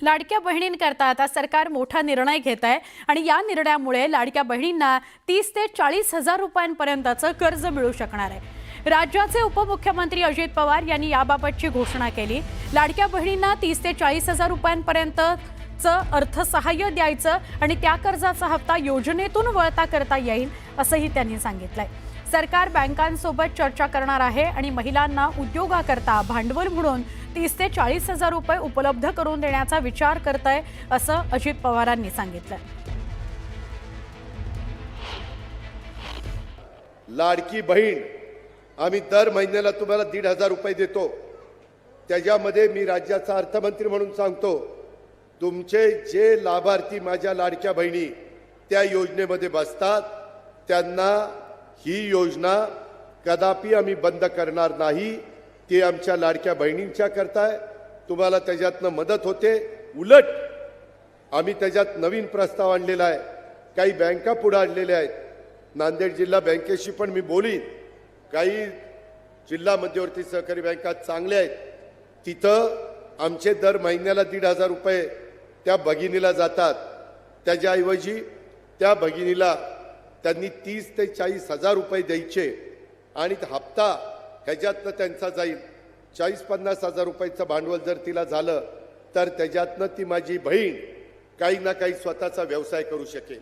लाडक्या बहिणींकरता आता सरकार मोठा निर्णय घेत आहे आणि या निर्णयामुळे लाडक्या बहिणींना 30 ते 40 हजार रुपयांपर्यंतचं कर्ज मिळू शकणार आहे। राज्याचे उपमुख्यमंत्री अजित पवार यांनी याबाबतची घोषणा केली। लाडक्या बहिणींना 30 ते 40 हजार रुपयांपर्यंतचं अर्थसहाय्य द्यायचं आणि त्या कर्जाचा हप्ता योजनेतून वळता करता येईल असंही त्यांनी सांगितलंय। सरकार बँकांसोबत चर्चा करणार आहे आणि महिलांना उद्योगाकरता भांडवल म्हणून 30 ते 40 हजार रुपये उपलब्ध करून देण्याचा विचार करतंय असं अजित पवारांनी सांगितलं। लाडकी बहीण आम्ही दर महिन्याला तुम्हाला 1,500 रुपये देतो। त्याच्यामध्ये मी राज्याचा अर्थमंत्री म्हणून सांगतो, तुमचे जे लाभार्थी माझ्या लाडक्या बहिणी त्या योजनेमध्ये बसतात त्यांना ही योजना कदापि आम्ही बंद करणार नाही। ते आमच्या लाडक्या बहिणींच्या करताय, तुम्हाला त्याच्यातनं मदत होते। उलट आम्ही त्याच्यात नवीन प्रस्ताव आणलेला आहे, काही बँका पुढे आणलेल्या आहेत। नांदेड जिल्हा बँकेशी पण मी बोलीन, काही जिल्हा मध्यवर्ती सहकारी बँका चांगल्या आहेत, तिथं आमचे दर महिन्याला 1,500 रुपये त्या भगिनीला जातात। त्याच्याऐवजी त्या भगिनीला त्यांनी 30 ते 40 हजार रुपये द्यायचे आणि हप्ता ह्याच्यातनं त्यांचा जाईल 40-50 हजार रुपयाचं भांडवल जर तिला झालं तर त्याच्यातनं ती माझी बहीण काही ना काही स्वतःचा व्यवसाय करू शकेल।